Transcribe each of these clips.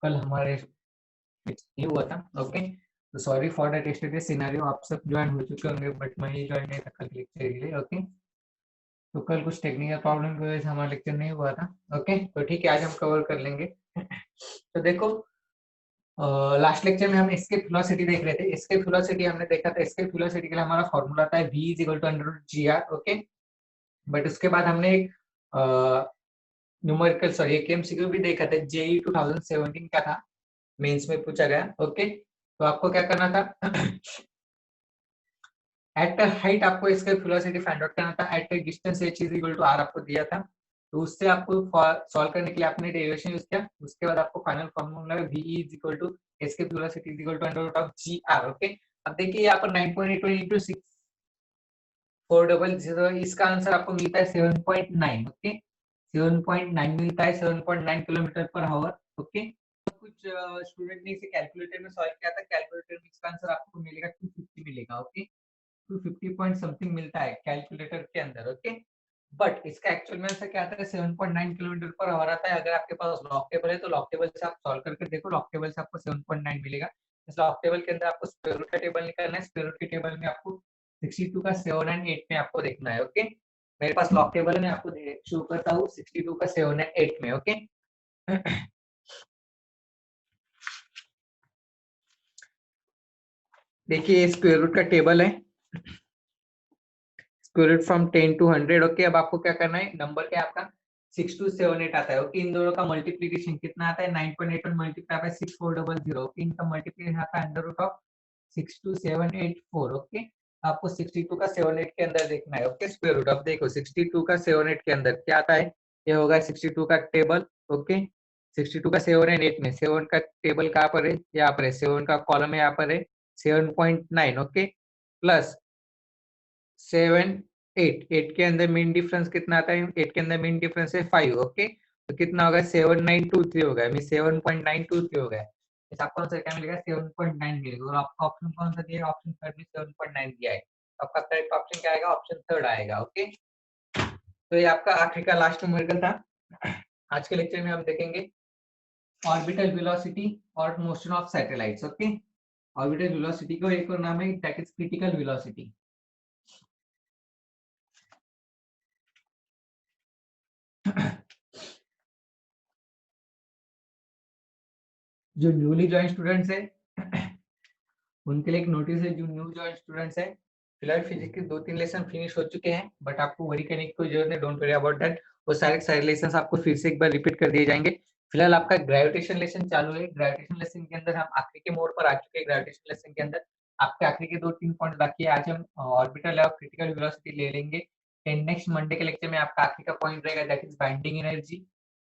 कल हमारे ये हुआ था। ओके, तो sorry for that yesterday scenario. आप सब ज्वाइन हो चुके होंगे बट मैं ही ज्वाइन नहीं था कल लेक्चर के लिए। ओके, तो कल कुछ टेक्निकल प्रॉब्लम की वजह से हमारा लेक्चर नहीं हुआ था। ओके, तो ठीक है, आज हम कवर कर लेंगे। तो देखो, लास्ट लेक्चर में हम एस्केप वेलोसिटी देख रहे थे। एस्केप वेलोसिटी हमने देखा था। एस्केप वेलोसिटी के लिए हमारा फॉर्मूला था v is equal to √gr। Okay, but उसके बाद हमने एक न्यूमेरिकल सॉरी एक एमसीक्यू भी देखा था, जेई 2017 का था, मेंस में पूछा गया। ओके, तो आपको क्या करना था, एट हाइट आपको इसका वेलोसिटी फाइंड आउट करना था, at distance h is equal to r आपको दिया था। तो उससे आपको सॉल्व करने के लिए आपने डेरिवेशन यूज किया। उसके बाद आपको final formula v is equal to escape velocity is equal to under root of gr। Okay, अब देखिए यहाँ पर 9.81 into 6,400, इसका आंसर आपको मिलता है 7.9। ओके, 7.9 मिलता है, 7.9 किलोमीटर पर आवर। ओके, कुछ स्टूडेंट ने इसे कैलकुलेटर में सॉल्व किया था। कैलकुलेटर में इसका आंसर आपको मिलेगा 250 मिलेगा। ओके, 250 पॉइंट समथिंग मिलता है कैलकुलेटर के अंदर। ओके, बट इसका एक्चुअल में आंसर क्या आता है, 7.9 किलोमीटर पर आवर आता है। अगर आपके पास लॉग टेबल है तो लॉग टेबल से आप सॉल्व करके देखो, लॉग टेबल से आपको 7.9 मिलेगा। इस लॉग टेबल के अंदर आपको स्क्वायर रूट का टेबल निकालना है। स्क्वायर रूट के टेबल में आपको 62 का 7 एंड 8 में आपको देखना है। ओके, मेरे पास लॉग टेबल है, मैं आपको शो करता हूँ 62 का 7 एंड 8 में। ओके, देखिए स्क्वायर रूट का टेबल है, square root from 10 to 100। Okay, अब आपको क्या करना है, नंबर क्या आपका 6278 आता है। ओके, इन दोनों का मल्टीप्लीकेशन कितना आता है, 9.81 मल्टीप्लाई बाय 6400। ओके, इनका मल्टीप्लीकेशन आता है अंडर रूट ऑफ 62784। ओके, आपको 62 का 78 के अंदर देखना है। ओके, स्क्वायर रूट ऑफ देखो 62 का 78 के अंदर क्या आता है, ये होगा 62 का टेबल। ओके, 62 का 7 एंड 8 में 7 का टेबल कहाँ पर है, यहाँ पर है। 7 का कॉलम है, यहाँ पर है 7.9। ओके, प्लस 7 8 8 के अंदर मीन डिफरेंस कितना आता है, 8 के अंदर मीन डिफरेंस है 5। ओके, तो कितना होगा 7923 होगा, मीन 7.923 हो गया। इस आपको आंसर क्या मिलेगा, 7.9 मिलेगा। और आपका ऑप्शन कौन सा दिया, ऑप्शन थर्ड में 7.9 दिया है। आपका करेक्ट ऑप्शन क्या आएगा, ऑप्शन थर्ड आएगा। ओके, तो ये आपका आखिरी का लास्ट न्यूमेरिकल था। आज के लेक्चर में हम देखेंगे ऑर्बिटल वेलोसिटी और motion of satellites. Okay, orbital velocity को एक और नाम है दैट इज क्रिटिकल वेलोसिटी। जो न्यूली ज्वाइन स्टूडेंट्स है उनके लिए एक नोटिस है, जो न्यू ज्वाइन स्टूडेंट्स है, फिलहाल फिजिक्स के 2-3 लेसन फिनिश हो चुके हैं, बट आपको वरी करने की कोई जरूरत नहीं, डोंट वरी अबाउट दैट। वो सारे लेसन आपको फिर से एक बार रिपीट कर दिए जाएंगे। फिलहाल आपका ग्रेविटेशन लेसन चालू है। ग्रेविटेशन लेसन के अंदर हम आखिरी के मोड पर आ चुके हैं। ग्रेविटेशन लेसन के अंदर आपके आखिरी के 2-3 पॉइंट बाकी है। आज हम ऑर्बिटल और क्रिटिकल वेलोसिटी ले लेंगे। नेक्स्ट मंडे के लेक्चर में आपका आखिरी का पॉइंट रहेगा that is binding energy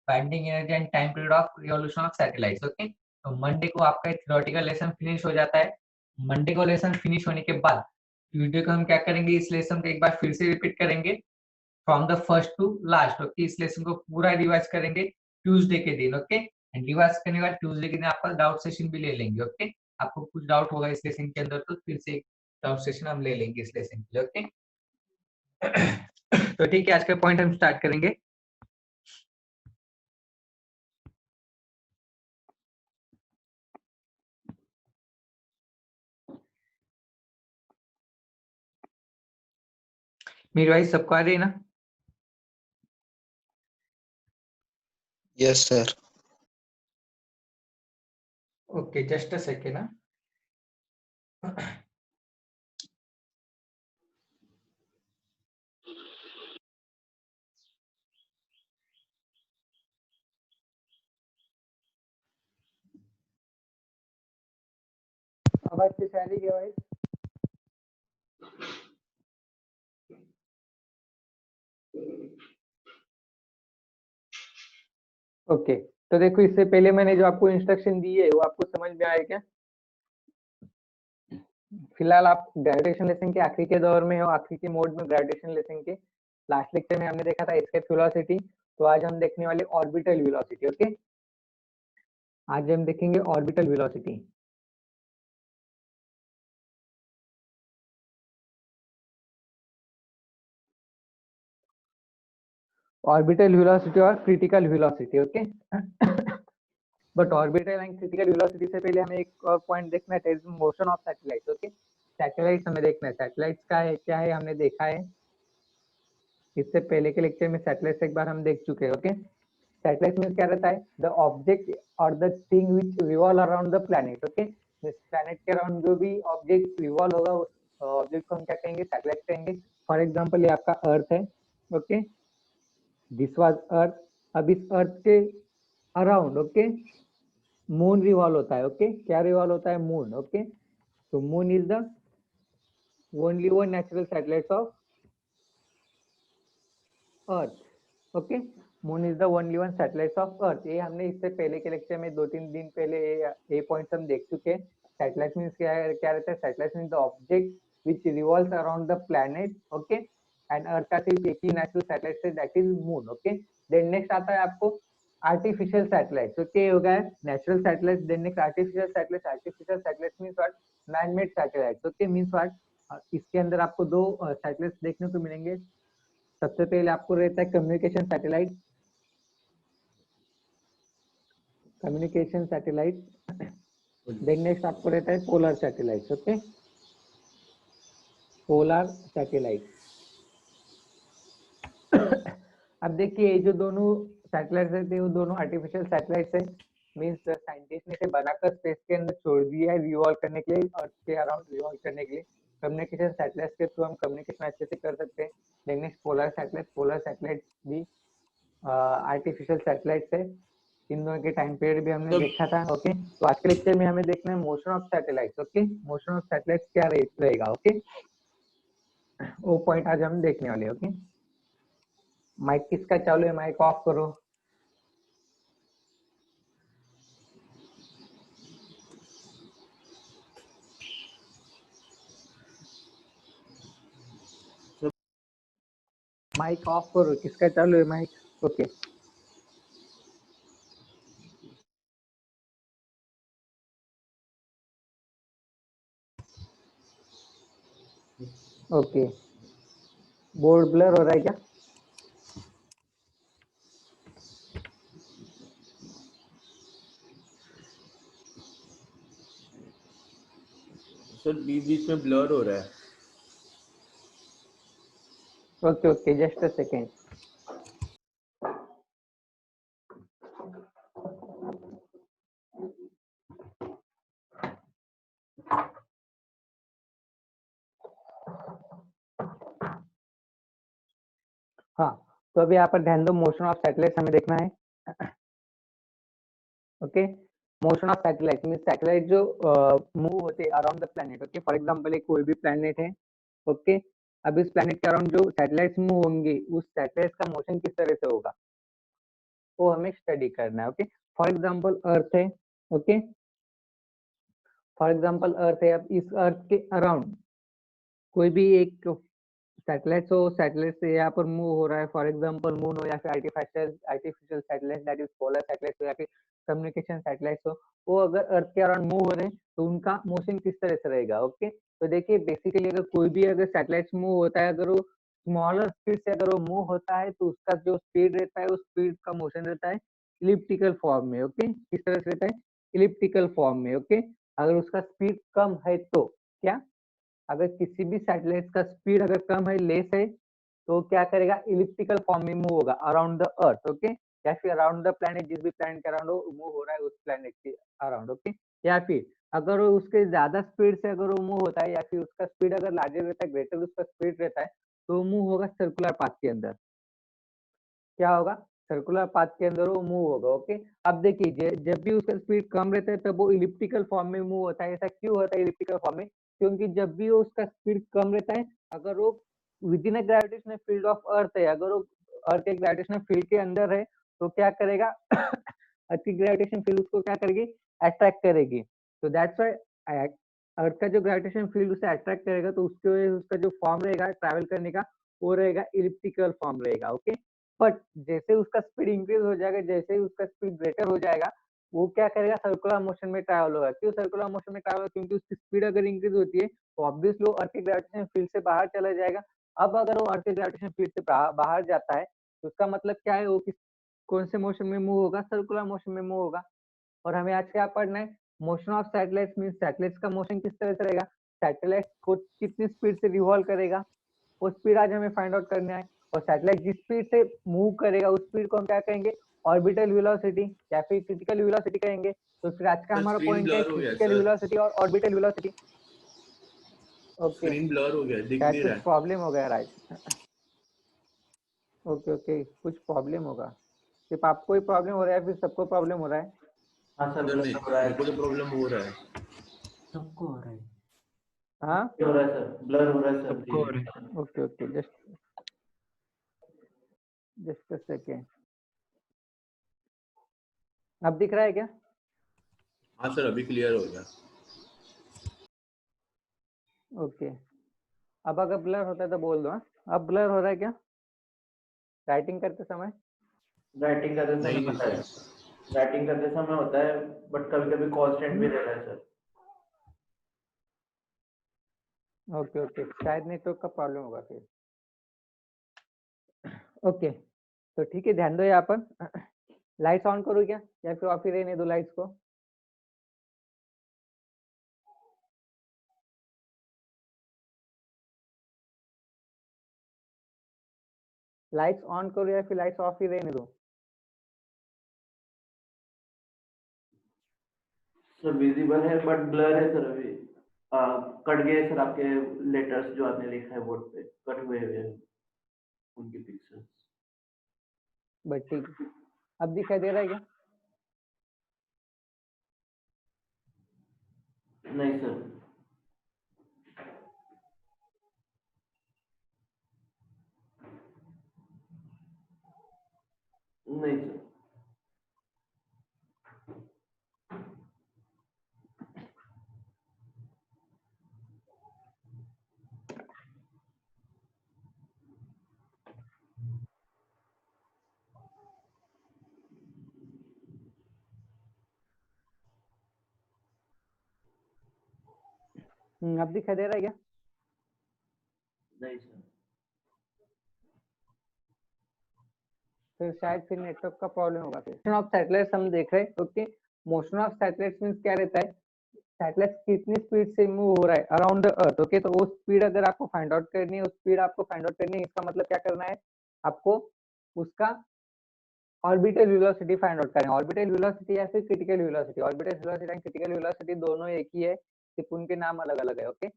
and time period of revolution of satellites. Okay, तो मंडे को आपका थ्योरेटिकल लेसन फिनिश हो जाता है। मंडे को लेसन फिनिश होने के बाद ट्यूसडे को हम क्या करेंगे, इस लेसन को एक बार फिर से रिपीट करेंगे from the first to last. Okay, इस लेसन को पूरा रिवाइज करेंगे ट्यूसडे के दिन। ओके, एंड रिवाइज करने के बाद ट्यूसडे के दिन आपका डाउट सेशन भी ले लेंगे। ओके, आपको कुछ डाउट होगा इस लेसन के अंदर तो फिर से डाउट सेशन हम ले लेंगे इस लेसन के लिए। ओके, तो ठीक है, आज का पॉइंट हम स्टार्ट करेंगे। मेरी वॉइस सबको आ रही है ना? Yes sir. Okay, just a second ना। अब अच्छी से आ रही है वॉइस? ओके, तो देखो इससे पहले मैंने जो आपको इंस्ट्रक्शन दी है वो आपको समझ में आया क्या? फिलहाल आप ग्रेविटेशन लेसन के आखिरी के दौर में हो, आखिरी के मोड में ग्रेविटेशन लेसन के। लास्ट लेक्चर में हमने देखा था एस्केप वेलोसिटी, तो आज हम देखने वाले ऑर्बिटल वेलोसिटी। ओके, आज हम देखेंगे ऑर्बिटल वेलोसिटी। ऑर्बिटल वेलोसिटी और critical velocity. Okay, but orbital and critical velocity से पहले हमें एक और पॉइंट देखना है, motion of satellite. Okay, satellite हमें देखना है, सैटेलाइट का है क्या है हमने देखा है इससे पहले के लेक्चर में, सैटेलाइट एक बार हम देख चुके हैं। ओके, सैटेलाइट में क्या रहता है, द ऑब्जेक्ट और the thing which revolve around the planet. Okay, planet के अराउंड जो भी ऑब्जेक्ट रिवॉल्व होगा उस ऑब्जेक्ट को हम क्या कहेंगे, सैटेलाइट कहेंगे। फॉर एग्जांपल ये आपका अर्थ है। ओके, दिस वाज अर्थ। अब इस अर्थ के अराउंड ओके मून रिवॉल्व होता है। ओके, क्या रिवॉल्व होता है, मून। ओके, तो moon is the only one natural satellite of earth. Okay, moon is the only one satellite of earth. ये हमने इससे पहले के लेक्चर में 2-3 दिन पहले ये पॉइंट्स हम देख चुके हैं। सैटेलाइट मींस क्या रहता है, satellite means the object which revolves around the planet. Okay, and earth का सिर्फ एक ही नेचुरल सैटेलाइट है, that is moon. Okay, then next आता है आपको आर्टिफिशियल सैटेलाइट। ओके, हो गया natural satellite, then next artificial satellite. Artificial satellite means what, man made satellite. Okay, means what, इसके अंदर आपको दो सैटेलाइट देखने को मिलेंगे। सबसे पहले आपको रहता है communication satellite, communication satellite. Then next आपको रहता है polar satellite. Okay, polar satellite. अब देखिए जो दोनों सैटेलाइट रहते हैं वो दोनों आर्टिफिशियल सैटेलाइट है, मींस साइंटिस्ट ने इसे बनाकर स्पेस के अंदर छोड़ दिया है रिवॉल्व करने के लिए, अर्थ के अराउंड रिवॉल्व करने के लिए। कम्युनिकेशन सैटेलाइट के थ्रू हम कम्युनिकेशन अच्छे से कर सकते हैं। देन नेक्स्ट पोलर सैटेलाइट भी आर्टिफिशियल सैटेलाइट है। इन दोनों के टाइम पीरियड भी हमने देखा था। ओके, तो आज के लेक्चर में हमें देखना है motion of satellite. Okay, motion of satellite क्या रहेगा। ओके, वो पॉइंट आज हम देखने वाले। ओके, माइक किसका चालू है, माइक ऑफ करो। माइक ऑफ करो, किसका चालू है mic. Okay, okay, board blur हो रहा है क्या। सर बीच बीच में ब्लर हो रहा है। Okay okay, just a second. हाँ, तो अभी यहाँ पर ध्यान दो, मोशन ऑफ सैटेलाइट हमें देखना है। Okay, motion of satellite means satellite जो मूव होते हैं around the planet. Okay, for example एक कोई भी प्लैनेट है। ओके, अब इस प्लैनेट के अराउंड जो सैटेलाइट्स मूव होंगे उस सैटेलाइट का मोशन किस तरह से होगा वो हमें स्टडी करना है। ओके, फॉर एग्जांपल अर्थ है। ओके, फॉर एग्जांपल अर्थ है। अब इस अर्थ के अराउंड कोई भी एक सैटेलाइट हो, सैटेलाइट से यहाँ पर मूव हो रहा है, फॉर एग्जांपल मून हो या फिर artificial satellite that is polar satellite हो या फिर कम्युनिकेशन सैटेलाइट हो, वो अगर अर्थ के अराउंड मूव हो रहे हैं तो उनका मोशन किस तरह से रहेगा। ओके, तो देखिए बेसिकली अगर कोई भी अगर सैटेलाइट मूव होता है, अगर वो स्मॉलर स्पीड से अगर वो मूव होता है तो उसका जो स्पीड रहता है उस स्पीड का मोशन रहता है इलिप्टिकल फॉर्म में। ओके, किस तरह से रहता है, इलिप्टिकल फॉर्म में। ओके, अगर उसका स्पीड कम है तो क्या, अगर किसी भी सैटेलाइट का स्पीड अगर कम है, लेस है, तो क्या करेगा, इलिप्टिकल फॉर्म में मूव होगा अराउंड द अर्थ। ओके, या फिर अराउंड द प्लैनेट, जिस भी प्लैनेट के अराउंड वो मूव हो रहा है उस प्लैनेट के अराउंड। ओके, या फिर अगर वो उसके ज्यादा स्पीड से अगर वो मूव होता है या फिर उसका स्पीड अगर लार्जर रहता है, ग्रेटर उसका स्पीड रहता है, तो मूव होगा सर्कुलर पाथ के अंदर। क्या होगा, सर्कुलर पाथ के अंदर वो मूव होगा। ओके, अब देखिए जब भी उसका स्पीड कम रहता है तब वो इलिप्टिकल फॉर्म में मूव होता है। ऐसा क्यों होता है इलिप्टिकल फॉर्म में, क्योंकि जब भी वो उसका स्पीड कम रहता है, अगर वो with in a gravitational field of earth है, अगर वो अर्थ के ग्रेविटेशनल फील्ड के अंदर है, तो क्या करेगा अर्थ की ग्रेविटेशन फील्ड उसको क्या करेगी, अट्रैक्ट करेगी। तो दैट्स व्हाई अर्थ का जो ग्रेविटेशन फील्ड उसे अट्रैक्ट करेगा, तो उसके वजह से उसका जो फॉर्म रहेगा ट्रैवल करने का वो रहेगा इलिप्टिकल फॉर्म रहेगा। ओके, बट जैसे उसका स्पीड इंक्रीज हो जाएगा, जैसे ही उसका स्पीड ग्रेटर हो जाएगा, वो क्या करेगा, सर्कुलर मोशन में ट्रैवल होगा। क्यों सर्कुलर मोशन में ट्रैवल, क्योंकि उसकी स्पीड अगर इंक्रीज होती है तो ऑब्वियसली वो अर्थ के ग्रेविटेशन फील्ड से बाहर चला जाएगा। अब अगर वो अर्थ के ग्रेविटेशन फील्ड से बाहर जाता है तो उसका मतलब क्या है, वो किस कौन से मोशन में मूव होगा, सर्कुलर मोशन में मूव होगा। और हमें आज क्या पढ़ना है, motion of satellites means satellites का मोशन किस तरह से रहेगा, सैटेलाइट को कितनी स्पीड से रिवॉल्व करेगा, वो स्पीड आज हमें फाइंड आउट करना है। और सैटेलाइट जिस स्पीड से मूव करेगा उस स्पीड को हम क्या कहेंगे, ऑर्बिटल वेलोसिटी या फिर क्रिटिकल वेलोसिटी कहेंगे। तो फिर आज का सर हमारा स्क्रीन पॉइंट है ब्लर हो गया क्रिटिकल सर, वेलोसिटी और orbital velocity. Okay, screen blur हो गया, दिख शायद नहीं कुछ रहा है। प्रॉब्लम हो गया राइट। ओके ओके, कुछ प्रॉब्लम होगा, सिर्फ आपको ही प्रॉब्लम हो रहा है फिर सबको प्रॉब्लम हो रहा है? हाँ सर, सर ब्लर नहीं, हो रहा है, मेरे को तो प्रॉब्लम हो रहा है। सबको हो रहा है, हाँ हो रहा है सर, ब्लर हो रहा है सर। सबको हो रहा है। Okay okay, just a second. अब दिख रहा है क्या? हाँ सर, अभी क्लियर हो गया। ओके, अब अगर ब्लर होता है तो बोल दो। हाँ, अब ब्लर हो रहा है क्या राइटिंग करते समय? राइटिंग करते समय नहीं होता है, सर, राइटिंग करते समय होता है, बट कभी कभी कांस्टेंट भी रहता है सर। ओके ओके, शायद नेटवर्क का प्रॉब्लम होगा फिर। ओके, तो ठीक है, ध्यान दो यहाँ पर। लाइट्स ऑन करूँ क्या या फिर ऑफ ही रहने दो लाइट्स को? लाइट्स ऑन करो या फिर लाइट्स ऑफ ही रहने दो? सर विजिबल है बट ब्लर है सर अभी। कट गए सर, आपके लेटर्स जो आपने लिखा है बोर्ड पे कट हुए हुए हैं उनके पिक्चर्स। बट ठीक है, अब दिखाई दे रहा है क्या? नहीं सर, नहीं सर। अब दिखाई दे रहा है क्या? नहीं सर। फिर शायद फिर नेटवर्क का प्रॉब्लम होगा। फिर मोशन ऑफ सैटेलाइट्स हम देख रहे हैं। Okay, motion of satellites means क्या रहता है, सैटेलाइट कितनी स्पीड से मूव हो रहा है अराउंड द अर्थ। ओके, तो वो स्पीड अगर आपको फाइंड आउट करनी है, उस स्पीड आपको फाइंड आउट करनी है, इसका मतलब क्या करना है, आपको उसका ऑर्बिटल वेलोसिटी फाइंड आउट करना है। ऑर्बिटल वेलोसिटी या फिर critical velocity, orbital velocity and critical velocity दोनों एक ही है, सिर्फ उनके नाम अलग अलग है। Okay,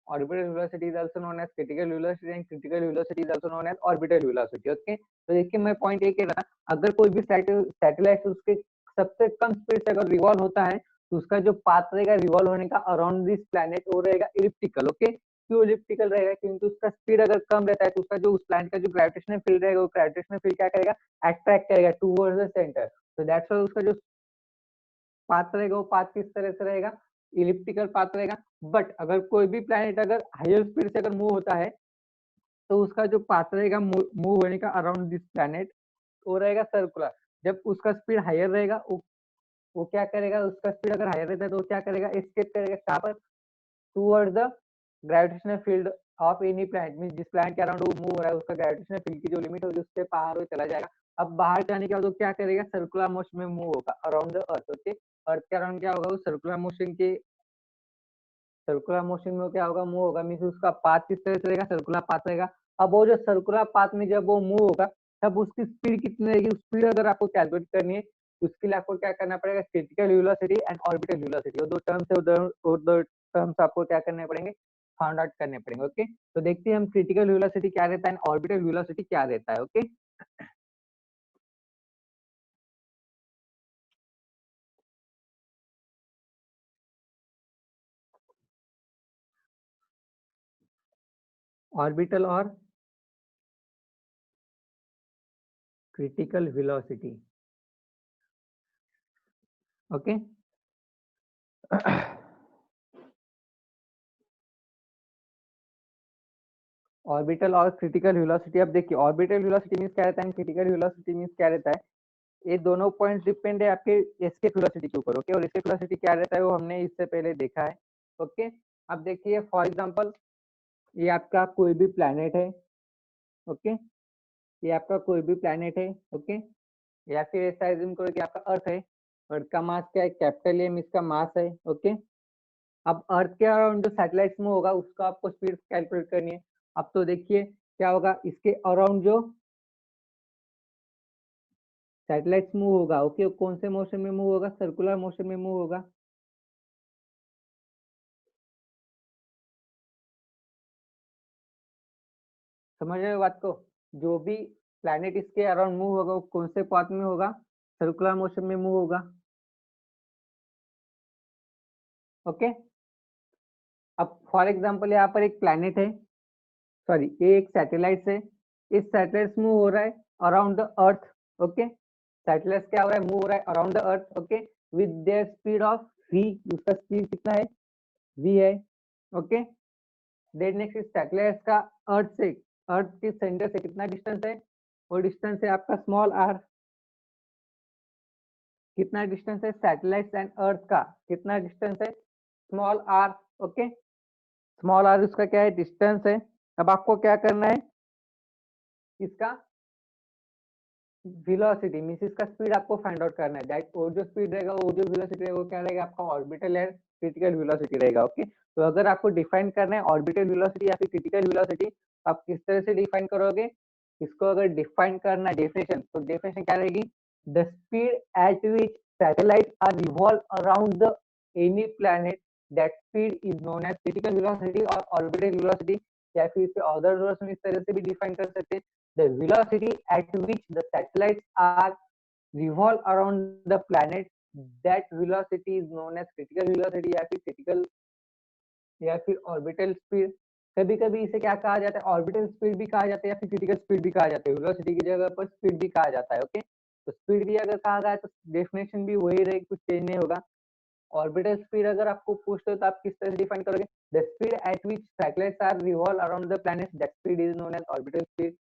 orbital velocity is also known as critical velocity and critical velocity is also known as orbital velocity. Okay, तो देखिए मैं पॉइंट ये कह रहा था, अगर कोई भी सैटेलाइट उसके सबसे कम स्पीड से अगर रिवॉल्व होता है तो उसका जो पाथ रहेगा रिवॉल्व होने का अराउंड दिस प्लैनेट वो रहेगा इलिप्टिकल। ओके, क्यों इलिप्टिकल रहेगा, क्योंकि उसका स्पीड अगर कम रहता है तो उसका जो उस प्लैनेट का जो ग्रेविटेशनल फील्ड रहेगा वो ग्रेविटेशनल फील्ड क्या करेगा, अट्रैक्ट करेगा टूवर्ड्स द सेंटर। तो दैट्स व्हाई उसका जो पाथ रहेगा वो पाथ किस तरह से रहेगा, इलिप्टिकल पाथ रहेगा। बट अगर कोई भी प्लैनेट अगर हायर स्पीड से अगर मूव होता है तो उसका जो पाथ रहेगा मूव होने का अराउंड दिस प्लैनेट वो रहेगा सर्कुलर। जब उसका स्पीड हायर रहेगा वो क्या करेगा, उसका स्पीड अगर हायर रहता है तो वो क्या करेगा, एस्केप करेगा कहाँ पर, toward the gravitational field of any planet. Means जिस प्लैनेट के अराउंड वो मूव हो रहा है उसका ग्रेविटेशनल फील्ड की जो लिमिट होगी उससे बाहर वो चला जाएगा। अब बाहर जाने के बाद वो क्या करेगा, सर्कुलर मोशन में मूव होगा अराउंड द अर्थ। ओके, अर्थ के अराउंड क्या होगा, वो सर्कुलर मोशन में क्या होगा, मूव होगा। मीन्स उसका पाथ किस तरह से रहेगा, सर्कुलर पाथ रहेगा। अब वो जो सर्कुलर पाथ में जब वो मूव होगा तब उसकी स्पीड कितनी रहेगी, स्पीड अगर आपको कैलकुलेट करनी है उसके लिए आपको क्या करना पड़ेगा, critical velocity and orbital velocity, वो दो टर्म्स है, वो दो टर्म्स आपको क्या करने पड़ेंगे, फाइंड आउट करने पड़ेंगे। ओके, तो देखते हैं हम क्रिटिकल वेलोसिटी क्या रहता है, ऑर्बिटल वेलोसिटी क्या रहता है। ओके, ऑर्बिटल और क्रिटिकल वेलोसिटी। ओके, ऑर्बिटल और क्रिटिकल वेलोसिटी। अब देखिए ऑर्बिटल वेलोसिटी मींस क्या रहता है, क्रिटिकल वेलोसिटी मींस क्या रहता है। ये दोनों पॉइंट्स डिपेंड है आपके एस्केप वेलोसिटी के ऊपर। ओके, और एस्केप वेलोसिटी क्या रहता है वो हमने इससे पहले देखा है। ओके, अब देखिए फॉर एग्जांपल ये आपका कोई भी प्लैनेट है। ओके, ये आपका कोई भी प्लैनेट है। ओके, या फिर ऐसा एज्यूम करो कि आपका अर्थ है। अर्थ का मास क्या है, कैपिटल एम इसका मास है। ओके, अब अर्थ के अराउंड जो सैटेलाइट्स मूव होगा उसका आपको स्पीड कैलकुलेट करनी है। अब तो देखिए क्या होगा, इसके अराउंड जो सैटेलाइट्स मूव होगा, ओके, कौन से मोशन में मूव होगा, सर्कुलर मोशन में मूव होगा। समझ रहे हो बात को, जो भी प्लैनेट इसके अराउंड मूव होगा वो कौन से पाथ में होगा, सर्कुलर मोशन में मूव होगा। ओके, अब फॉर एग्जांपल यहाँ पर एक प्लैनेट है, सॉरी ये एक सैटेलाइट है, इस सैटेलाइट मूव हो रहा है around the earth. Okay, satellite क्या हो रहा है, मूव हो रहा है around the earth. Okay, with their speed of v, उसका स्पीड कितना है, v है। ओके, देन नेक्स्ट सैटेलाइट का अर्थ से, अर्थ के सेंटर से कितना डिस्टेंस है, वो डिस्टेंस है आपका स्मॉल r। कितना डिस्टेंस है सैटेलाइट एंड अर्थ का, कितना डिस्टेंस है, small r। Okay, small r उसका क्या है, डिस्टेंस है। अब आपको क्या करना है, इसका वेलोसिटी मींस इसका स्पीड आपको फाइंड आउट करना है। दैट वो जो स्पीड रहेगा, वो जो वेलोसिटी रहेगा, वो क्या रहेगा आपका ऑर्बिटल एंड क्रिटिकल वेलोसिटी रहेगा। ओके, तो अगर आपको डिफाइन करना है ऑर्बिटल वेलोसिटी या फिर क्रिटिकल वेलोसिटी, आप किस तरह से डिफाइन करोगे, इसको अगर डिफाइन करना है डेफिनेशन, तो डेफिनेशन क्या रहेगी, the speed at which satellite are revolve around the any planet, that speed is known as critical velocity और ऑर्बिटल वेलोसिटी, या फिर इसे अदर वर्ड्स में इस तरह से भी डिफाइन कर सकते हैं, the velocity at which the satellites are revolve around the planet, that velocity is known as critical velocity या फिर critical या फिर ऑर्बिटल स्पीड। कभी कभी इसे क्या कहा जाता है, ऑर्बिटल स्पीड भी कहा जाता है या फिर क्रिटिकल स्पीड भी कहा जाता है, वेलोसिटी की जगह पर स्पीड भी कहा जाता है। ओके, तो स्पीड भी अगर कहा गया तो डेफिनेशन भी वही रहेगी, कुछ चेंज नहीं होगा। ऑर्बिटल स्पीड अगर आपको पूछते हो तो आप किस तरह से डिफाइन करोगे, the speed at which satellites are revolve around the planet, that speed is known as orbital speed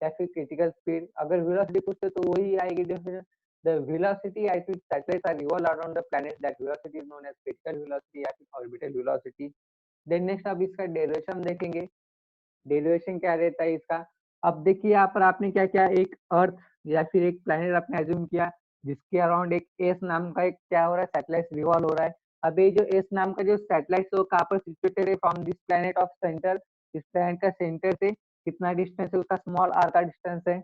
या फिर क्रिटिकल स्पीड। अगर वेलोसिटी पूछते तो वही आएगी definition, the velocity at which satellites are revolve around the planet, that velocity is known as critical velocity या फिर orbital velocity. Then next अब इसका डेरिवेशन देखेंगे, डेरिवेशन क्या रहता है इसका। अब देखिए यहाँ पर आपने क्या किया, एक अर्थ या फिर एक प्लैनेट आपने एज्यूम किया जिसके अराउंड एक एस नाम का एक क्या हो रहा है, सैटेलाइट रिवॉल्व हो रहा है। अब ये जो एस नाम का जो सैटेलाइट है वो कहाँ पर सिचुएटेड है, from this planet of centre, इस प्लैनेट का सेंटर से कितना डिस्टेंस है, उसका स्मॉल आर का डिस्टेंस है।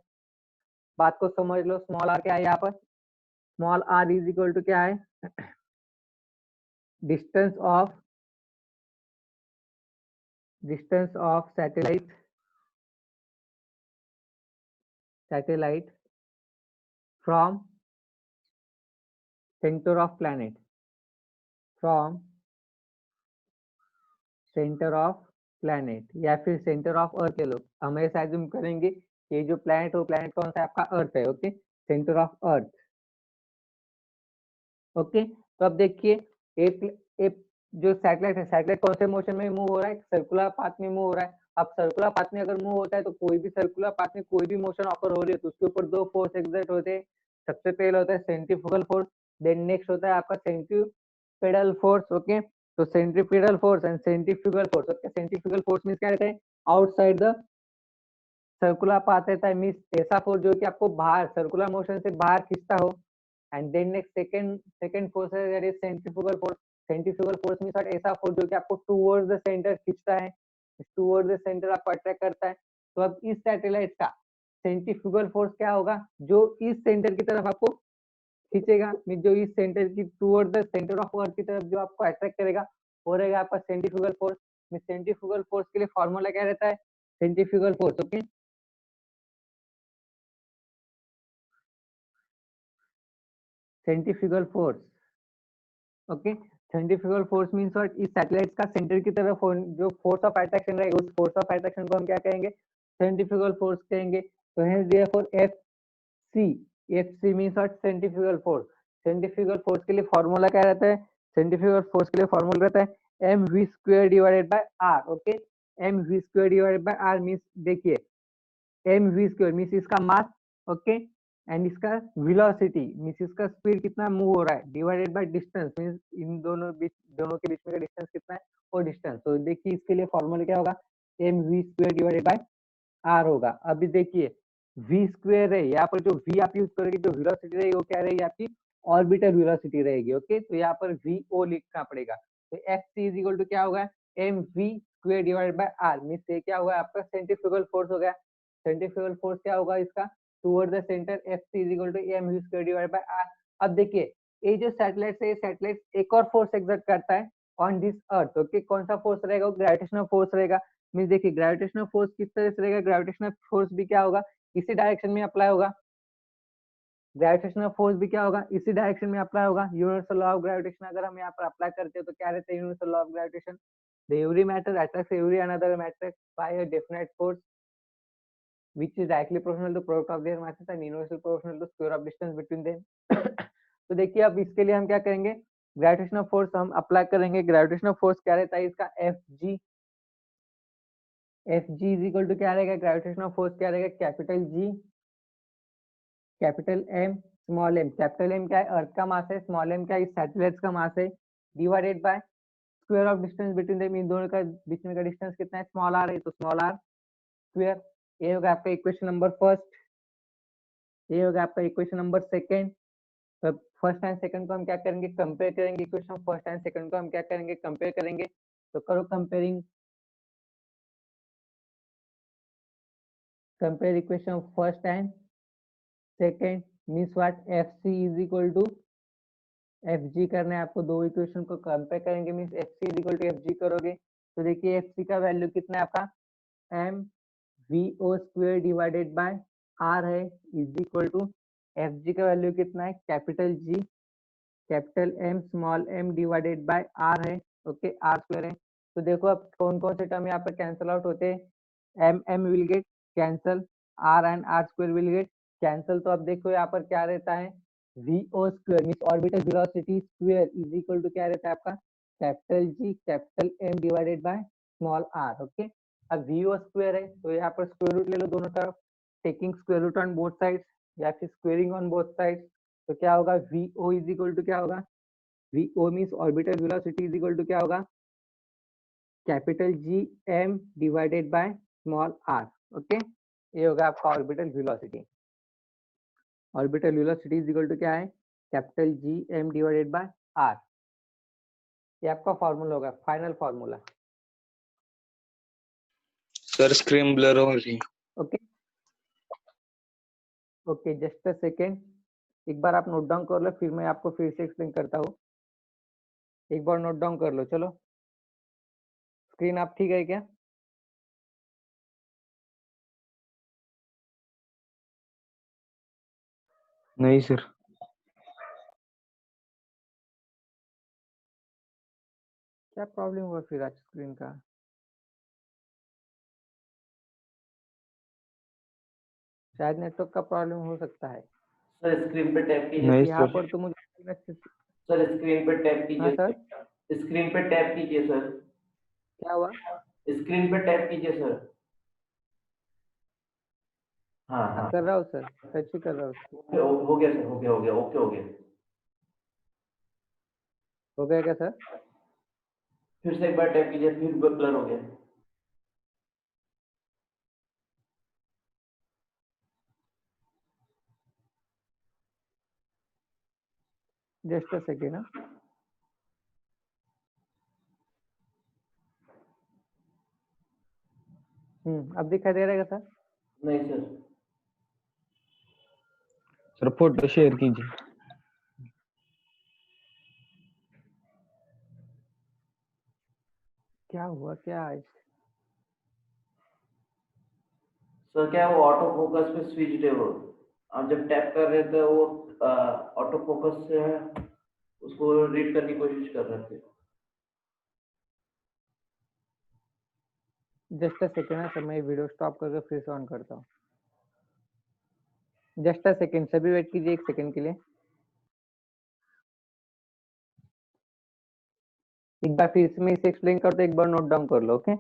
बात को समझ लो, स्मॉल आर क्या है यहाँ पर, small are is equal to क्या है, distance of satellite from centre of planet, from centre of planet या फिर सेंटर ऑफ अर्थ ले लो। हम ऐसा एज्यूम करेंगे कि जो प्लैनेट हो, प्लैनेट कौन सा है आपका, अर्थ है। Okay, centre of earth. Okay, तो अब देखिए एक जो सैटेलाइट है, सैटेलाइट कौन से मोशन में मूव हो रहा है, सर्कुलर पाथ में मूव हो रहा है। अब सर्कुलर पाथ में अगर मूव होता है तो कोई भी सर्कुलर पाथ में कोई भी मोशन ऑकर हो रही है तो उसके ऊपर दो फोर्स एक्सर्ट होते हैं। सबसे पहले होता है सेंट्रीफ्यूगल फोर्स, देन नेक्स्ट होता है आपका सेंट्रीपेटल फोर्स। ओके, तो centripetal force and centrifugal force. Okay, centrifugal force means क्या रहता है, आउटसाइड द सर्कुलर पाथ रहता है, मींस ऐसा फोर्स जो कि आपको बाहर सर्कुलर मोशन से बाहर खींचता हो। And then next second force है that is centrifugal force. Centrifugal force means ऐसा फोर्स जो कि आपको टुवर्ड्स द सेंटर खींचता है, टुवर्ड्स द सेंटर आपको अट्रैक्ट करता है। तो अब इस सैटेलाइट का सेंट्रीफ्यूगल फोर्स क्या होगा, जो इस सेंटर की तरफ आपको खींचेगा, मीन जो इस सेंटर की towards the centre of earth की तरफ जो आपको अट्रैक्ट करेगा वो रहेगा आपका सेंट्रीफ्यूगल फोर्स। सेंट्रीफ्यूगल फोर्स के लिए फॉर्मूला क्या रहता है, centrifugal force. Okay, centrifugal force. Okay, centrifugal force means what, इस सैटेलाइट का सेंटर की तरफ जो फोर्स ऑफ अट्रैक्शन रहेगा उस फोर्स ऑफ अट्रैक्शन को हम क्या कहेंगे, सेंट्रीफ्यूगल फोर्स कहेंगे। तो hence therefore F C means what, centrifugal force. Centrifugal force के लिए फॉर्मूला क्या रहता है, सेंट्रीफ्यूगल फोर्स के लिए फॉर्मूला रहता है mv² divided by r। Okay, mv² divided by r means देखिए mv² मींस इसका मास, ओके, एंड इसका वेलोसिटी मींस इसका स्पीड कितना मूव हो रहा है, डिवाइडेड बाय डिस्टेंस मींस इन दोनों के बीच में का डिस्टेंस कितना है, वो डिस्टेंस। तो देखिए इसके लिए फॉर्मूला क्या होगा, mv² डिवाइडेड बाय r होगा। अभी देखिए v² है यहाँ पर, जो v आप यूज करोगे, जो वेलोसिटी रहेगी वो क्या रहेगी आपकी ऑर्बिटल वेलोसिटी रहेगी। ओके, तो यहाँ पर vo लिखना पड़ेगा। तो Fc इज इक्वल टू क्या होगा, mv square divided by r, means ये क्या होगा आपका सेंट्रीफ्यूगल फोर्स हो गया। सेंट्रीफ्यूगल फोर्स क्या होगा इसका, toward the centre, Fc is equal to mv square divided by r। अब देखिए ये जो सैटेलाइट है, ये सैटेलाइट एक और फोर्स एक्सर्ट करता है ऑन दिस अर्थ। ओके, कौन सा फोर्स रहेगा, वो ग्रेविटेशनल फोर्स रहेगा। मींस देखिए ग्रेविटेशनल फोर्स किस तरह से रहेगा, ग्रेविटेशनल फोर्स भी क्या होगा, इसी डायरेक्शन में अप्लाई होगा। ग्रेविटेशनल फोर्स भी क्या होगा, इसी डायरेक्शन में अप्लाई होगा। यूनिवर्सल लॉ ऑफ ग्रेविटेशन अगर हम यहाँ पर अप्लाई करते हैं तो क्या रहता है, universal law of gravitation, the every matter attracts every another matter bye a definite force which is directly proportional to product of their masses and inversely proportional to square of distance between them। तो देखिए अब इसके लिए हम क्या करेंगे, gravitational force हम apply करेंगे। ग्रेविटेशनल फोर्स क्या रहता है इसका, Fg। Fg is equal to क्या रहेगा, ग्रेविटेशनल फोर्स क्या रहेगा, capital G capital M small m। Capital M क्या है, अर्थ का मास है, स्मॉल m क्या है, सैटेलाइट्स का मास है, divided by square of distance between them, इन दोनों का बीच में का डिस्टेंस कितना है, स्मॉल r है, तो स्मॉल r स्क्वायर। ये होगा आपका इक्वेशन नंबर फर्स्ट। ये होगा आपका इक्वेशन नंबर सेकंड। तो फर्स्ट एंड सेकंड को हम क्या करेंगे, कंपेयर करेंगे। इक्वेशन फर्स्ट एंड सेकंड को हम क्या करेंगे, कंपेयर करेंगे। तो करो comparing, compare equation first and second, means what, Fc is equal to Fg करना है आपको। दो इक्वेशन को कंपेयर करेंगे, means Fc is equal to Fg करोगे तो देखिए Fc का वैल्यू कितना है आपका, mvo square divided by r है, इज इक्वल टू Fg का वैल्यू कितना है, capital G capital M small m divided by r है। ओके, r स्क्वायर है। तो देखो अब कौन कौन से टर्म यहाँ पर कैंसिल आउट होते हैं, m will get cancel, r and r square will get cancel. तो अब देखो यहाँ पर क्या रहता है, vo square means orbital velocity square is equal to क्या रहता है आपका, capital G capital M divided by small r। Okay, अब vo स्क्वायर है तो यहाँ पर स्क्वायर रूट ले लो दोनों तरफ, taking square root on both sides या फिर स्क्वेयरिंग ऑन बोथ साइड्स। तो क्या होगा, vo इज इक्वल टू क्या होगा, vo means orbital velocity is equal to क्या होगा, capital G M divided by small r। Okay, ये होगा आपका orbital velocity. Orbital velocity is equal to क्या है, capital G M divided by r। ये आपका फॉर्मूला होगा, final formula. Sir screen blur हो रही है। Okay okay, just a second, एक बार आप नोट डाउन कर लो, फिर मैं आपको फिर से एक्सप्लेन करता हूँ। एक बार नोट डाउन कर लो। चलो, स्क्रीन आप ठीक है क्या, नहीं सर। क्या प्रॉब्लम हुआ फिर आज स्क्रीन का, शायद नेटवर्क का प्रॉब्लम हो सकता है। सर स्क्रीन पे टैप कीजिए। नहीं यहाँ सर। पर तो मुझे अच्छे से- सर स्क्रीन पे टैप हाँ कीजिए। सर, स्क्रीन पे टैप कीजिए सर। क्या हुआ, स्क्रीन पे टैप कीजिए सर। हाँ हाँ हाँ, कर रहा हूँ सर, टच ही कर रहा हूँ। हो गया सर, हो गया ओके हो गया। हो गया क्या सर, फिर से एक बार टैप कीजिए, फिर ब्लर हो गया। Just a second. अब दिखाई दे रहेगा सर, नहीं सर। सर फोटो शेयर कीजिए। क्या हुआ क्या आज, सर क्या वो ऑटो फोकस पे स्विच है वो, आप जब टैप कर रहे थे वो ऑटो फोकस से उसको रीड करने की कोशिश कर रहे थे। जस्ट अ सेकेंड है सर, मैं वीडियो स्टॉप करके फिर से ऑन करता हूँ। जस्ट अ सेकेंड, सभी वेट कीजिए एक सेकेंड के लिए। एक बार फिर से मैं इसे एक्सप्लेन करता हूँ, एक बार नोट डाउन कर लो। ओके,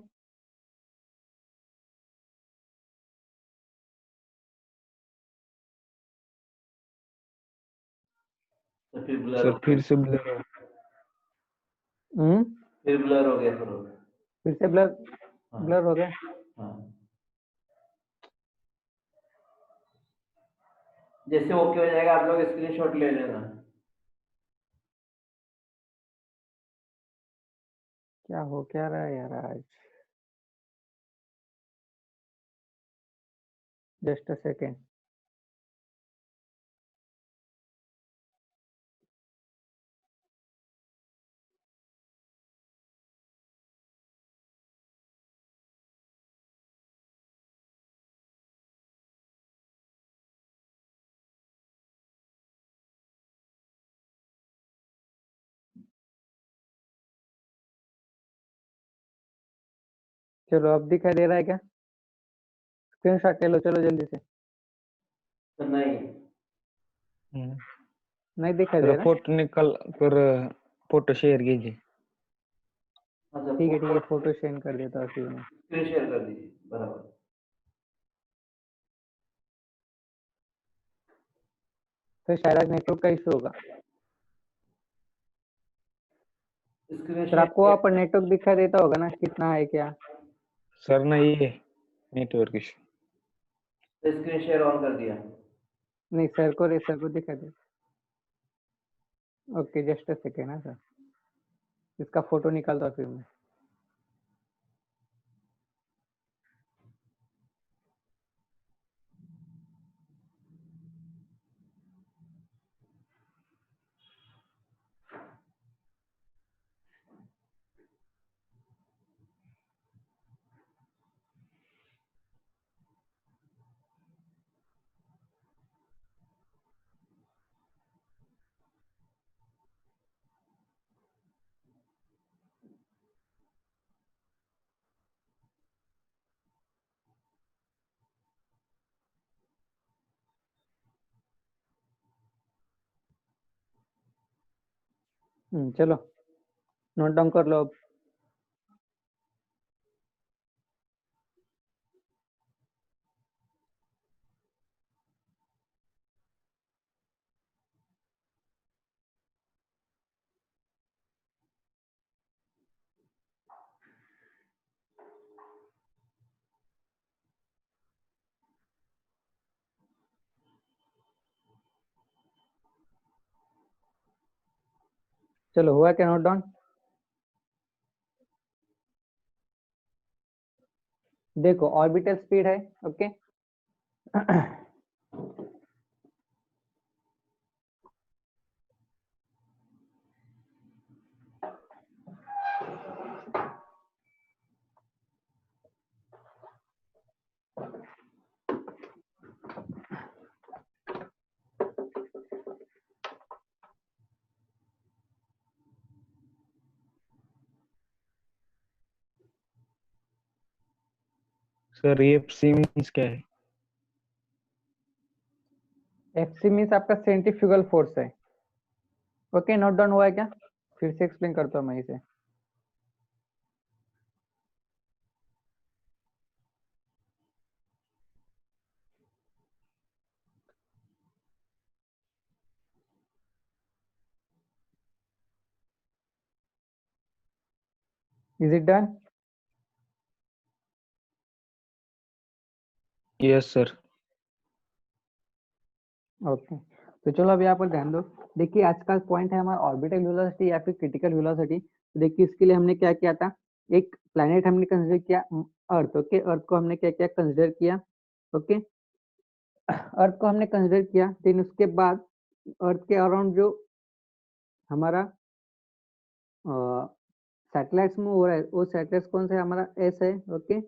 तो फिर ब्लर सर फिर से ब्लर हो। फिर ब्लर हो गया सर। फिर से ब्लर हाँ ब्लर हो गया। हाँ, जैसे ओके हो जाएगा आप लोग स्क्रीनशॉट ले लेना। क्या हो क्या रहा है यार आज? Just a second. चलो अब दिखाई दे रहा है क्या? स्क्रीनशॉट ले लो चलो जल्दी से। तो नहीं, नहीं दिखाई दे तर रहा? फोटो निकाल कर फोटो शेअर कीजिए. अच्छा ठीक है फोटो फोटो शेयर कर देता हूँ फिर मैं। स्क्रीन शेयर कर दीजिए, बराबर। तो शायद आज नेटवर्क का इशू होगा। स्क्रीन सर आपको वहाँ शेयर, पर नेटवर्क दिखाई देता होगा ना कितना है क्या? सर नाही आहे network issue. Screen share on कर दिया। नहीं सर को दिखा दे। ओके जस्ट अ सेकेंड है सर, इसका फोटो निकालता हूँ फिर मैं। चलो नोट डाउन कर लो अब। चलो हुआ क्या नोट डाउन? देखो ऑर्बिटल स्पीड है, ओके। सर एफसी मीन्स क्या है? एफसी मीन्स आपका सेंट्रीफ्यूगल फोर्स है। ओके नोट डाउन हुआ है क्या? फिर से एक्सप्लेन करता हूँ मैं इसे। Is it done? Yes sir. Okay तो चलो अभी यहाँ पर ध्यान दो। देखिए आज का पॉइंट है हमारा ऑर्बिटल वेलोसिटी या फिर क्रिटिकल वेलोसिटी। तो देखिए इसके लिए हमने क्या किया था, एक प्लैनेट हमने कंसीडर किया अर्थ। ओके अर्थ को हमने क्या किया, कंसीडर किया। ओके अर्थ को हमने कंसीडर किया, देन उसके बाद अर्थ के अराउंड जो हमारा सैटेलाइट्स मूव हो रहा है, वो सैटेलाइट्स कौन सा है, हमारा एस है। ओके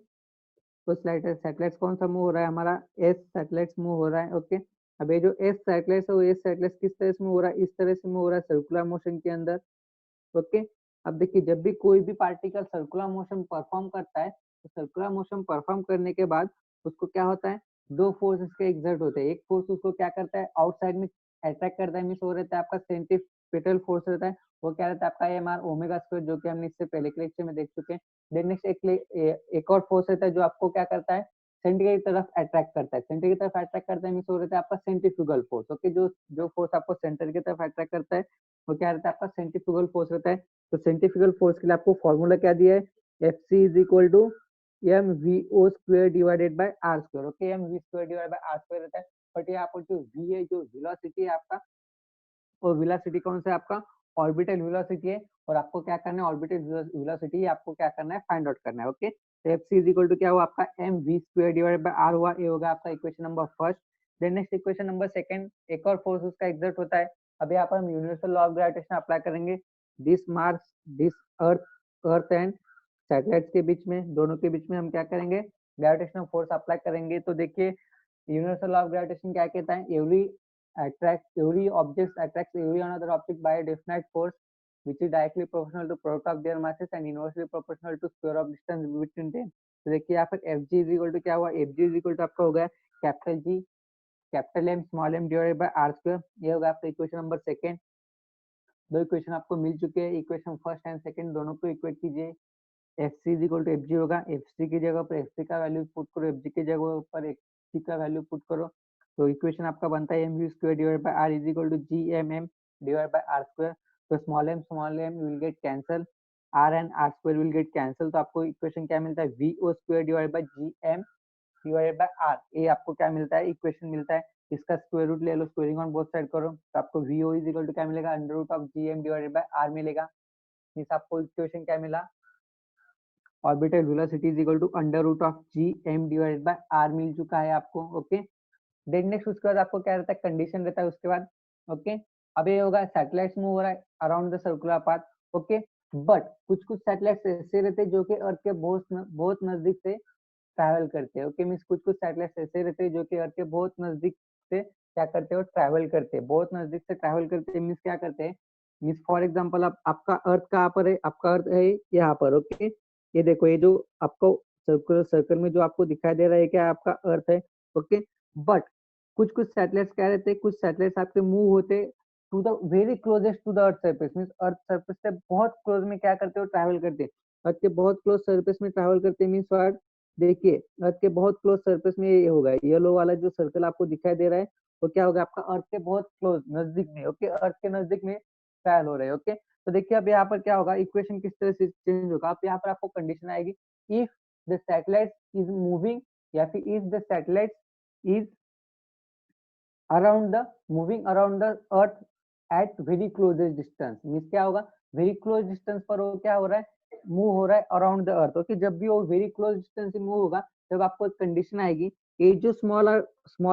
वो सैटेलाइट्स कौन सा मूव हो रहा है, हमारा एस सैटेलाइट्स मूव हो रहा है। ओके अब ये जो एस सैटेलाइट्स है वो एस सैटेलाइट्स किस तरह से मूव हो रहा है, इस तरह से मूव हो रहा है सर्कुलर मोशन के अंदर। ओके अब देखिए जब भी कोई भी पार्टिकल सर्कुलर मोशन परफॉर्म करता है, तो सर्कुलर मोशन परफॉर्म करने के बाद उसको क्या होता है, दो फोर्स इसके एग्जर्ट होते हैं। एक फोर्स उसको क्या करता है, आउटसाइड में अट्रैक्ट करता है, मीन्स वो रहता है आपका सेंट्रीपिटल फोर्स रहता है। वो क्या रहता है आपका एम आर ओमेगा स्क्वायर, जो कि हमने इससे पहले के लेक्चर में देख चुके हैं। देन नेक्स्ट एक और फोर्स रहता है जो आपको क्या करता है, सेंटर की तरफ अट्रैक्ट करता है। सेंटर की तरफ अट्रैक्ट करता है मीन्स वो रहता है आपका सेंट्रीफ्यूगल फोर्स। ओके जो जो फोर्स आपको सेंटर की तरफ अट्रैक्ट करता है वो क्या रहता है, आपका सेंट्रीफ्यूगल फोर्स रहता है। तो सेंट्रीफ्यूगल फोर्स के लिए आपको फॉर्मूला क्या दिया है, F C is equal to M V O square divided by R square. Okay M V square divided by R square रहता है। बट यहाँ पर जो वी है, जो वेलोसिटी है आपका, और वेलोसिटी कौन सा है आपका, ऑर्बिटल वेलोसिटी है और आपको क्या करना है, ऑर्बिटल वेलोसिटी आपको क्या करना है, फाइंड आउट करना है। ओके, तो F C is equal to क्या हुआ आपका M V square divided by R हुआ, ये होगा आपका equation number first. Then next equation number second, एक और फोर्स उसका एग्जर्ट होता है। अब यहाँ पर हम universal law of gravitation apply करेंगे। This Mars this earth and satellites के बीच में, दोनों के बीच में हम क्या करेंगे, ग्रेविटेशनल फोर्स अप्लाई करेंगे। तो देखिए यूनिवर्सल लॉ ऑफ ग्रेविटेशन क्या कहता है, every object attracts every another object by a definite force which is directly proportional to product of their masses and inversely proportional to square of distance between them। तो देखिए यहाँ पर F G is equal to क्या हुआ, F G is equal to आपका हो गया capital G capital M small M divided by R square, ये होगा आपका इक्वेशन नंबर सेकंड। दो इक्वेशन आपको मिल चुके हैं, इक्वेशन फर्स्ट एंड सेकंड दोनों को इक्वेट कीजिए। F C is equal to F G होगा, एफ सी की जगह पर एफ सी का वैल्यू पुट करो, एफ जी की जगह पर एफ सी का वैल्यू पुट करो। तो इक्वेशन आपका बनता है M U square divide by R is equal to G M M divide by R square. तो small M will get cancel, R and R square will get cancel. तो आपको equation क्या मिलता है, V O square divide by G M divided by R, ये आपको क्या मिलता है, इक्वेशन मिलता है। इसका स्क्वायर रूट ले लो, स्क्वायरिंग ऑन बोथ साइड करो, तो आपको V O is equal to क्या मिलेगा, under root of G M divided by R मिलेगा। इस आपको इक्वेशन क्या मिला, orbital velocity is equal to under root of G M divided by R मिल चुका है आपको। ओके, देन नेक्स्ट उसके बाद आपको क्या रहता है, कंडीशन रहता है उसके बाद। ओके, अब ये होगा सैटेलाइट्स मूव हो रहा है around the circular path. Okay, but कुछ कुछ सैटेलाइट्स ऐसे रहते हैं जो कि अर्थ के बहुत नजदीक से ट्रैवल करते हैं। ओके, मींस कुछ कुछ सैटेलाइट्स ऐसे रहते हैं जो कि अर्थ के बहुत नजदीक से क्या करते हैं, ट्रैवल करते हैं, बहुत नजदीक से ट्रैवल करते हैं। मींस क्या करते हैं, मींस फॉर एग्जांपल आपका अर्थ कहाँ पर है, आपका अर्थ है यहाँ पर। ओके, ये देखो, ये जो आपको सर्कल में जो आपको दिखाई दे रहा है क्या आपका अर्थ है। ओके, बट कुछ कुछ सैटेलाइट्स क्या रहते हैं, कुछ सैटेलाइट्स आपके मूव होते to the very closest to the earth surface, means earth surface से बहुत क्लोज में क्या करते हो, ट्रैवल करते हैं। अर्थ के बहुत क्लोज सरफेस में ट्रैवल करते हैं, मींस व्हाट, देखिए अर्थ के बहुत क्लोज सरफेस में ये होगा, येलो वाला जो सर्कल आपको दिखाई दे रहा है वो क्या होगा आपका अर्थ के बहुत क्लोज नजदीक में। ओके, अर्थ के नजदीक में ट्रैवल हो रहे हैं। ओके, तो देखिए अब यहाँ पर क्या होगा, इक्वेशन किस तरह से चेंज होगा। अब यहाँ पर आपको कंडीशन आएगी, if the satellite is moving या फिर if the satellite is around the moving around the earth at very closest distance, means क्या होगा, वेरी क्लोज डिस्टेंस पर वो क्या हो रहा है, मूव हो रहा है अराउंड द अर्थ। ओके, जब भी वो वेरी क्लोज डिस्टेंस से मूव होगा तब आपको एक कंडीशन आएगी, ये जो स्मॉल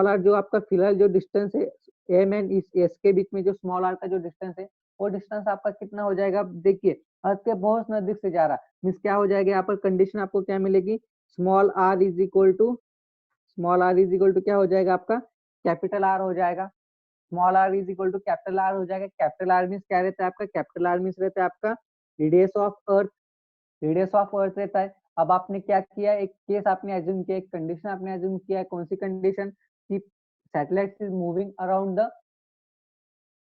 आर जो आपका फिलहाल जो डिस्टेंस है एम एंड इस एस के बीच में जो स्मॉल आर का जो डिस्टेंस है वो डिस्टेंस आपका कितना हो जाएगा। देखिए अर्थ के बहुत नजदीक से जा रहा है, मींस क्या हो जाएगा, यहाँ पर कंडीशन आपको क्या मिलेगी, small are is equal to क्या हो जाएगा आपका, कैपिटल आर हो जाएगा। Small are is equal to capital R हो जाएगा। कैपिटल आर मीन्स क्या रहता है आपका, कैपिटल आर मीन्स रहता है आपका radius of earth, radius of earth रहता है। अब आपने क्या किया, एक केस आपने एज्यूम किया, एक कंडीशन आपने एज्यूम किया, कौन सी कंडीशन, कि satellite is moving around the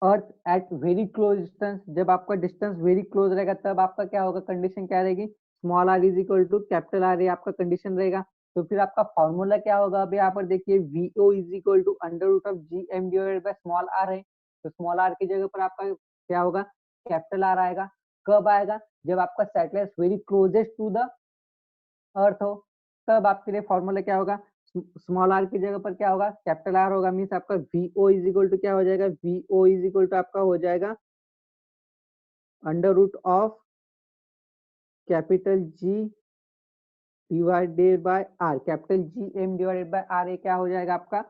earth at very close distance. जब आपका डिस्टेंस वेरी क्लोज रहेगा तब आपका क्या होगा, कंडीशन क्या रहेगी, small are is equal to capital R, ये आपका कंडीशन रहेगा। तो फिर आपका फॉर्मूला क्या होगा, अब यहाँ पर देखिए VO is equal to under root of G M divided by small R है। तो स्मॉल आर की जगह पर आपका क्या होगा, कैपिटल आर आएगा। कब आएगा, जब आपका satellite very closest to the earth हो, तब आपके लिए फॉर्मूला क्या होगा, स्मॉल आर की जगह पर क्या होगा, कैपिटल आर होगा। मीन्स आपका वीओ इज इक्वल टू क्या हो जाएगा, वीओ इज इक्वल टू आपका हो जाएगा under root of capital G divided by R, capital G M divided by R, ये क्या हो जाएगा आपका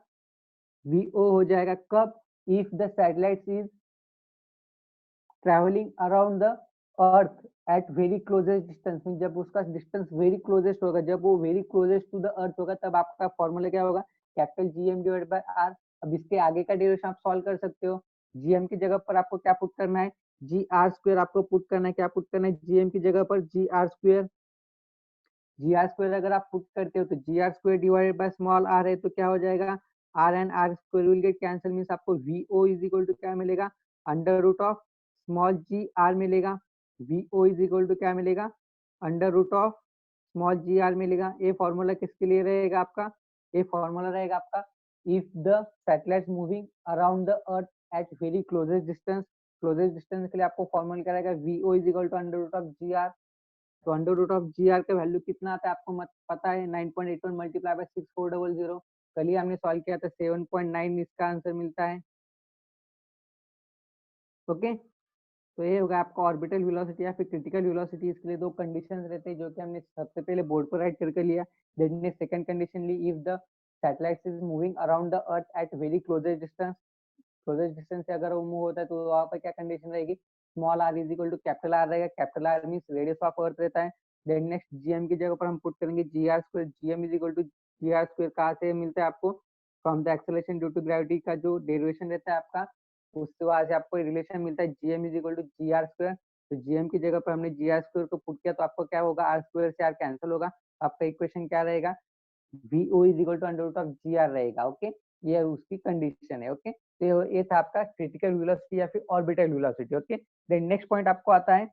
वीओ हो जाएगा। कब, if the satellite is travelling around the earth at very closest distance, जब उसका डिस्टेंस वेरी क्लोजेस्ट होगा, जब वो very closest to the earth होगा, तब आपका फॉर्मूला क्या होगा, capital G M divide by R. अब इसके आगे का डेरिवेशन आप सॉल्व कर सकते हो। जीएम की जगह पर आपको क्या पुट करना है, जी आर स्क्वायर आपको पुट करना है, क्या पुट करना है, जीएम की जगह पर G R square. G R square अगर आप पुट करते हो तो G R square divided by small R है, तो क्या हो जाएगा, R and R square will get cancel, means आपको V O is equal to क्या मिलेगा, under root of small G R मिलेगा। V O is equal to क्या मिलेगा, under root of small G R मिलेगा। ये फॉर्मूला किसके लिए रहेगा आपका, ये फॉर्मूला रहेगा आपका if the satellite moving around the earth at very closest distance. Closest distance के लिए आपको फॉर्मूला क्या रहेगा, V O is equal to under root of G R. तो under root of G R का वैल्यू कितना आता है आपको पता है, 9.81 मल्टीप्लाई बाय 6400। कल ही हमने सॉल्व किया था, 7.9 इसका आंसर मिलता है। ओके, तो ये होगा आपका ऑर्बिटल वेलोसिटी या फिर क्रिटिकल वेलोसिटी। इसके लिए दो कंडीशंस रहते हैं जो कि हमने सबसे पहले बोर्ड पर राइट करके लिया। देन ने सेकंड कंडीशन ली, if the satellite is moving around the earth at very closest distance से अगर वो मूव होता है तो वहाँ पर क्या कंडीशन रहेगी, small r is equal to capital R रहेगा। Capital R means radius of earth रहता है। देन नेक्स्ट gm की जगह पर हम पुट करेंगे gr²। gm is equal to gr², कहाँ से मिलता है आपको, from the acceleration due to gravity का जो डेरिवेशन रहता है आपका, उससे वहां से आपको रिलेशन मिलता है gm is equal to gr²। तो gm की जगह पर हमने gr² को पुट किया तो आपको क्या होगा, r² से r कैंसिल होगा। आपका इक्वेशन क्या रहेगा, vo is equal to under root of gr रहेगा। ओके, ये उसकी कंडीशन है। ओके, तो ये था आपका क्रिटिकल वेलोसिटी या फिर orbital velocity. Okay, then next point आपको आता है